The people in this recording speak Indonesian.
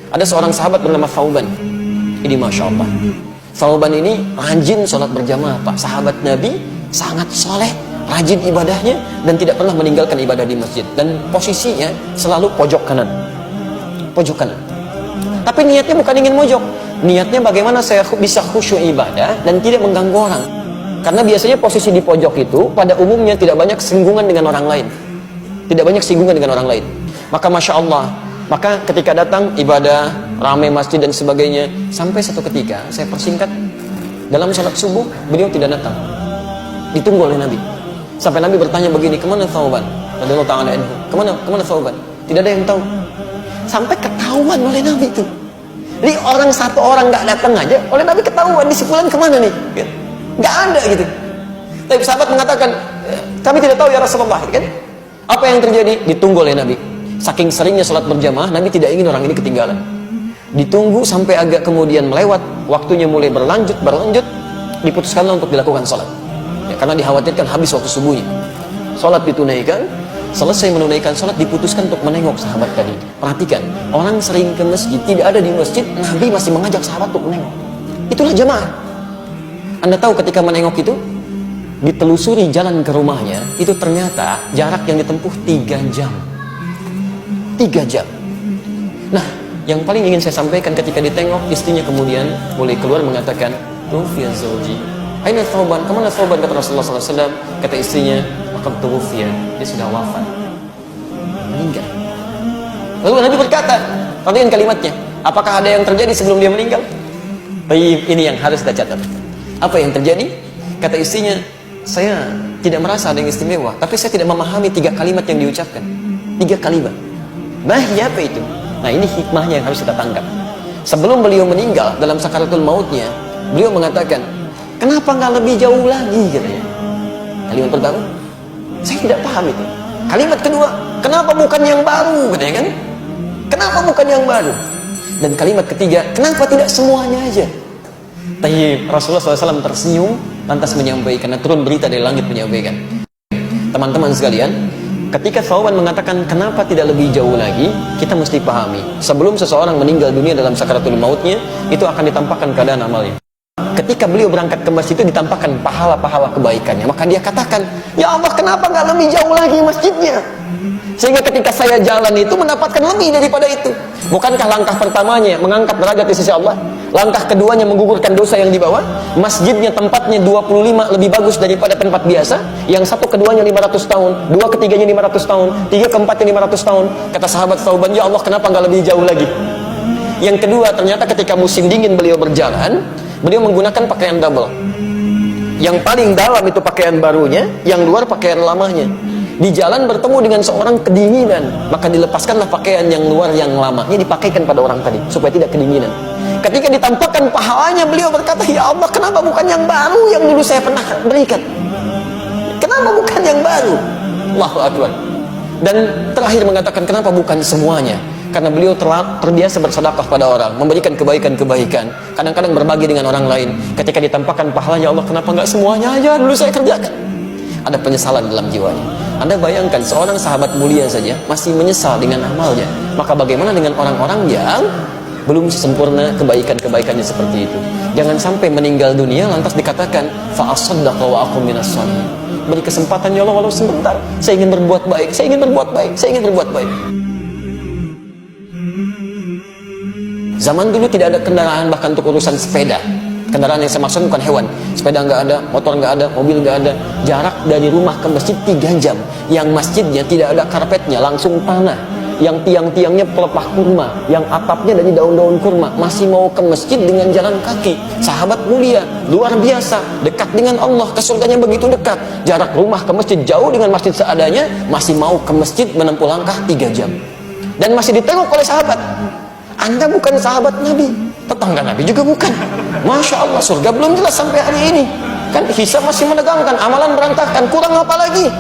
Ada seorang sahabat bernama Thauban. Ini Masya Allah, Thauban ini rajin sholat berjamaah Pak. Sahabat Nabi, sangat soleh, rajin ibadahnya, dan tidak pernah meninggalkan ibadah di masjid. Dan posisinya selalu pojok kanan. Pojok kanan. Tapi niatnya bukan ingin mojok. Niatnya bagaimana saya bisa khusyuk ibadah dan tidak mengganggu orang. Karena biasanya posisi di pojok itu pada umumnya tidak banyak singgungan dengan orang lain. Tidak banyak singgungan dengan orang lain. Maka Masya Allah, maka ketika datang ibadah, ramai masjid dan sebagainya, sampai satu ketika, saya persingkat, dalam sholat subuh, beliau tidak datang. Ditunggu oleh Nabi. Sampai Nabi bertanya begini, kemana Thauban? Radhiyallahu ta'ala anhu. Kemana Thauban? Tidak ada yang tahu. Sampai ketahuan oleh Nabi itu. Jadi orang satu orang nggak datang aja, oleh Nabi ketahuan, di sebulan kemana nih? Nggak ada gitu. Tapi sahabat mengatakan, kami tidak tahu ya Rasulullah, kan? Apa yang terjadi? Ditunggu oleh Nabi. Saking seringnya sholat berjamaah, Nabi tidak ingin orang ini ketinggalan. Ditunggu sampai agak kemudian melewat, waktunya mulai berlanjut, diputuskanlah untuk dilakukan sholat. Ya, karena dikhawatirkan habis waktu subuhnya. Sholat ditunaikan, selesai menunaikan sholat, diputuskan untuk menengok sahabat tadi. Perhatikan, orang sering ke masjid, tidak ada di masjid, Nabi masih mengajak sahabat untuk menengok. Itulah jamaah. Anda tahu ketika menengok itu, ditelusuri jalan ke rumahnya, itu ternyata jarak yang ditempuh 3 jam. 3 jam. Nah, yang paling ingin saya sampaikan ketika ditengok, istrinya kemudian mulai keluar mengatakan, Tufiya zawji, aina Thauban, kemana Thauban, kata Rasulullah SAW. Kata istrinya, maka tufiya, dia sudah wafat, meninggal. Lalu Nabi berkata, perhatikan kalimatnya, apakah ada yang terjadi sebelum dia meninggal? Ini yang harus kita catat. Apa yang terjadi? Kata istrinya, saya tidak merasa ada yang istimewa, tapi saya tidak memahami 3 kalimat yang diucapkan. 3 kalimat. Bahaya apa itu? Nah, ini hikmahnya yang harus kita tangkap. Sebelum beliau meninggal dalam sakaratul mautnya, beliau mengatakan, kenapa nggak lebih jauh lagi, katanya. Kalimat pertama, saya tidak paham itu. Kalimat kedua, kenapa bukan yang baru, katanya kan? Kenapa bukan yang baru? Dan kalimat ketiga, kenapa tidak semuanya aja? Tapi Rasulullah SAW tersenyum, lantas menyampaikan, turun berita dari langit menyampaikan. Teman-teman sekalian, ketika Thauban mengatakan kenapa tidak lebih jauh lagi, kita mesti pahami, sebelum seseorang meninggal dunia dalam sakaratul mautnya, itu akan ditampakkan keadaan amalnya. Ketika beliau berangkat ke masjid itu ditampakkan pahala-pahala kebaikannya, maka dia katakan, ya Allah, kenapa nggak lebih jauh lagi masjidnya? Sehingga ketika saya jalan itu mendapatkan lebih daripada itu. Bukankah langkah pertamanya mengangkat derajat di sisi Allah? Langkah keduanya menggugurkan dosa yang dibawa? Masjidnya tempatnya 25 lebih bagus daripada tempat biasa. Yang satu keduanya 500 tahun, dua ketiganya 500 tahun, tiga keempatnya 500 tahun. Kata sahabat Thauban, ya Allah, kenapa nggak lebih jauh lagi? Yang kedua, ternyata ketika musim dingin beliau berjalan, beliau menggunakan pakaian double. Yang paling dalam itu pakaian barunya, yang luar pakaian lamanya. Di jalan bertemu dengan seorang kedinginan, maka dilepaskanlah pakaian yang luar yang lamanya, dipakaikan pada orang tadi supaya tidak kedinginan. Ketika ditampakkan pahalanya, beliau berkata, ya Allah, kenapa bukan yang baru yang dulu saya pernah berikan? Kenapa bukan yang baru? Allahu Akbar. Dan terakhir mengatakan, kenapa bukan semuanya? Karena beliau terbiasa bersedekah pada orang, memberikan kebaikan-kebaikan, kadang-kadang berbagi dengan orang lain. Ketika ditampakkan pahalanya, Allah, kenapa nggak semuanya aja dulu saya kerjakan? Ada penyesalan dalam jiwanya. Anda bayangkan seorang sahabat mulia saja masih menyesal dengan amalnya, maka bagaimana dengan orang-orang yang belum sempurna kebaikan-kebaikannya seperti itu? Jangan sampai meninggal dunia lantas dikatakan fa asaddaqa wa aqum minas shalihin. Beri kesempatan, ya Allah, walau sebentar, saya ingin berbuat baik, saya ingin berbuat baik, saya ingin berbuat baik. Zaman dulu tidak ada kendaraan bahkan untuk urusan sepeda. Kendaraan yang saya maksud bukan hewan. Sepeda nggak ada, motor nggak ada, mobil nggak ada. Jarak dari rumah ke masjid 3 jam. Yang masjidnya tidak ada karpetnya, langsung tanah. Yang tiang-tiangnya pelepah kurma, yang atapnya dari daun-daun kurma. Masih mau ke masjid dengan jalan kaki. Sahabat mulia, luar biasa, dekat dengan Allah, ke surganya begitu dekat. Jarak rumah ke masjid jauh dengan masjid seadanya, masih mau ke masjid menempuh langkah 3 jam. Dan masih ditengok oleh sahabat. Anda bukan sahabat Nabi, tetangga Nabi juga bukan. Masya Allah, surga belum jelas sampai hari ini. Kan hisab masih menegangkan, amalan berantakan, kurang apa lagi?